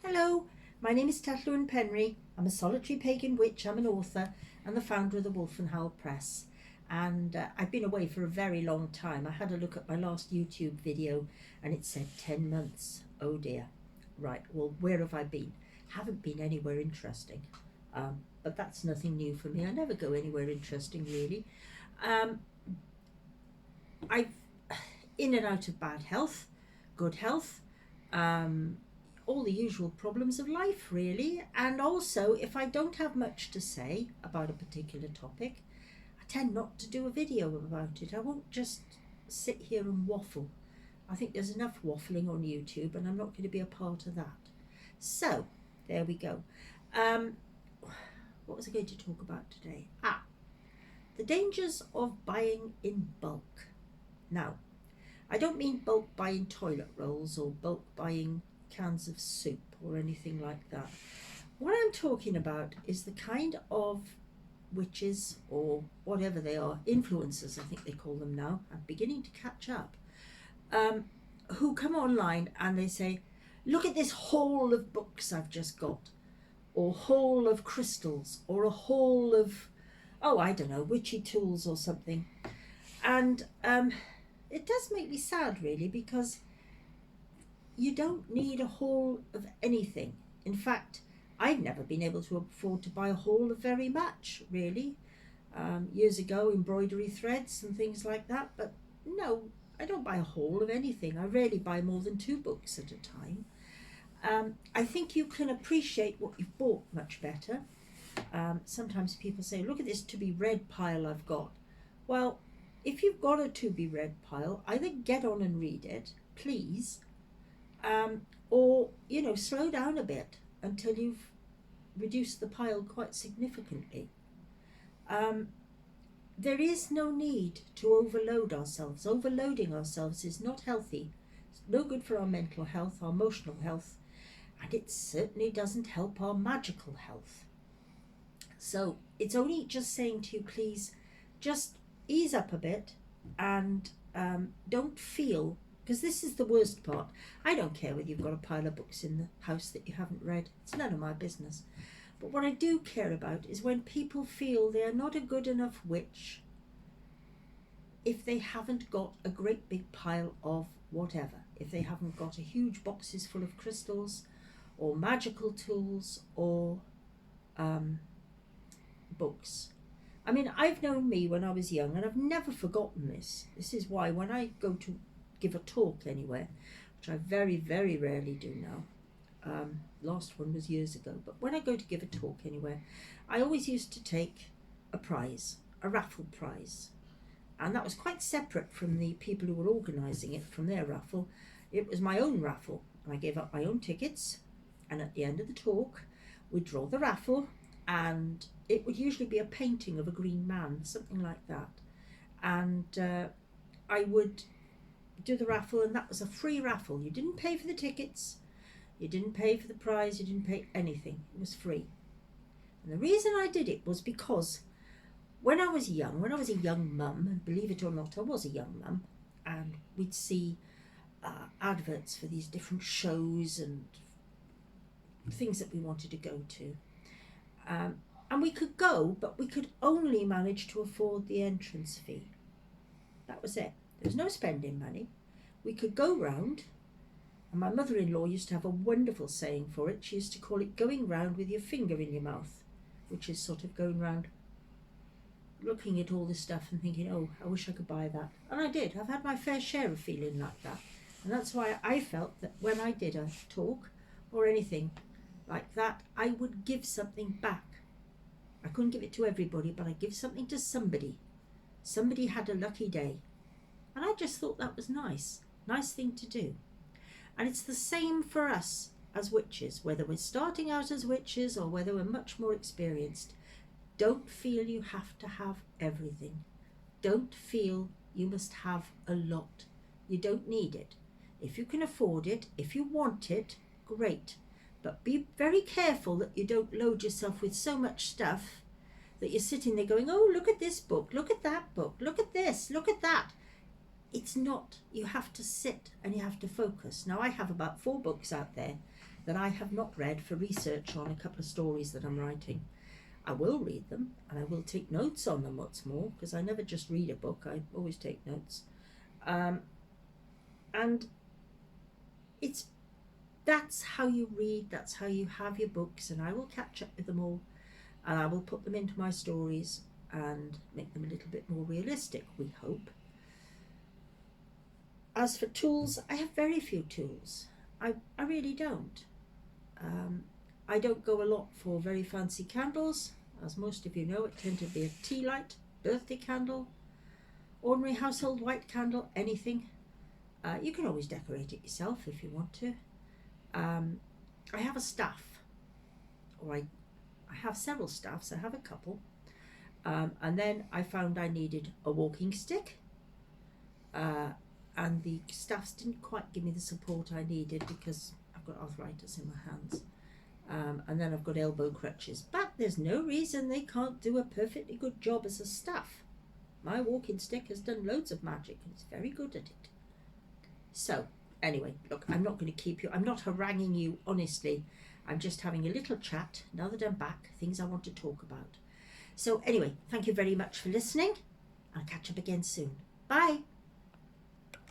Hello, my name is Tetlwyn Penry. I'm a solitary pagan witch, I'm an author and the founder of the Wolf and Howl Press. And I've been away for a very long time. I had a look at my last YouTube video and it said 10 months. Oh dear. Right, well, where have I been? Haven't been anywhere interesting. But that's nothing new for me. I never go anywhere interesting, really. I've in and out of bad health, good health, all the usual problems of life, really. And also, if I don't have much to say about a particular topic, I tend not to do a video about it. I won't just sit here and waffle. I think there's enough waffling on YouTube, and I'm not going to be a part of that. So, there we go. What was I going to talk about today? The dangers of buying in bulk. Now, I don't mean bulk buying toilet rolls or bulk buying cans of soup or anything like that. What I'm talking about is the kind of witches or whatever they are, influencers I think they call them now, I'm beginning to catch up, who come online and they say, look at this haul of books I've just got, or haul of crystals, or a haul of, oh, I don't know, witchy tools or something. And it does make me sad, really, because you don't need a haul of anything. In fact, I've never been able to afford to buy a haul of very much, really. Years ago, embroidery threads and things like that, but no, I don't buy a haul of anything. I rarely buy more than 2 books at a time. I think you can appreciate what you've bought much better. Sometimes people say, look at this to be read pile I've got. Well, if you've got a to be read pile, either get on and read it, please, or, slow down a bit until you've reduced the pile quite significantly. There is no need to overload ourselves. Overloading ourselves is not healthy. It's no good for our mental health, our emotional health, and it certainly doesn't help our magical health. So it's only just saying to you, please, just ease up a bit and don't feel, because this is the worst part. I don't care whether you've got a pile of books in the house that you haven't read. It's none of my business. But what I do care about is when people feel they are not a good enough witch if they haven't got a great big pile of whatever. If they haven't got a huge boxes full of crystals or magical tools or books. I mean, I've known me when I was young, and I've never forgotten this. This is why when I go to give a talk anywhere, which I very, very rarely do now, last one was years ago, but when I go to give a talk anywhere, I always used to take a prize, a raffle prize. And that was quite separate from the people who were organising it, from their raffle. It was my own raffle. I gave up my own tickets, and at the end of the talk, we'd draw the raffle, and it would usually be a painting of a green man, something like that. And I would do the raffle, and that was a free raffle. You didn't pay for the tickets, you didn't pay for the prize, you didn't pay anything. It was free. And the reason I did it was because when I was a young mum, and believe it or not, I was a young mum, and we'd see adverts for these different shows and things that we wanted to go to. And we could go, but we could only manage to afford the entrance fee. That was it. There was no spending money. We could go round, and my mother-in-law used to have a wonderful saying for it. She used to call it going round with your finger in your mouth, which is sort of going round looking at all this stuff and thinking, oh, I wish I could buy that. And I did. I've had my fair share of feeling like that. And that's why I felt that when I did a talk or anything like that, I would give something back. I couldn't give it to everybody, but I'd give something to somebody. Somebody had a lucky day. And I just thought that was nice thing to do. And it's the same for us as witches, whether we're starting out as witches or whether we're much more experienced. Don't feel you have to have everything. Don't feel you must have a lot. You don't need it. If you can afford it, if you want it, great. But be very careful that you don't load yourself with so much stuff that you're sitting there going, oh, look at this book, look at that book, look at this, look at that. It's not. You have to sit and you have to focus. Now, I have about 4 books out there, that I have not read for research on a couple of stories that I'm writing. I will read them and I will take notes on them, what's more, because I never just read a book, I always take notes. And that's how you read, that's how you have your books, and I will catch up with them all and I will put them into my stories and make them a little bit more realistic, we hope. As for tools, I have very few tools. I really don't. I don't go a lot for very fancy candles. As most of you know, it tends to be a tea light, birthday candle, ordinary household white candle, anything. You can always decorate it yourself if you want to. I have a staff, or I have several staffs, I have a couple. And then I found I needed a walking stick. And the staffs didn't quite give me the support I needed because I've got arthritis in my hands. And then I've got elbow crutches, but there's no reason they can't do a perfectly good job as a staff. My walking stick has done loads of magic and it's very good at it. So anyway, look, I'm not going to keep you, I'm not haranguing you, honestly. I'm just having a little chat. Now that I'm back, things I want to talk about. So anyway, thank you very much for listening. I'll catch up again soon. Bye.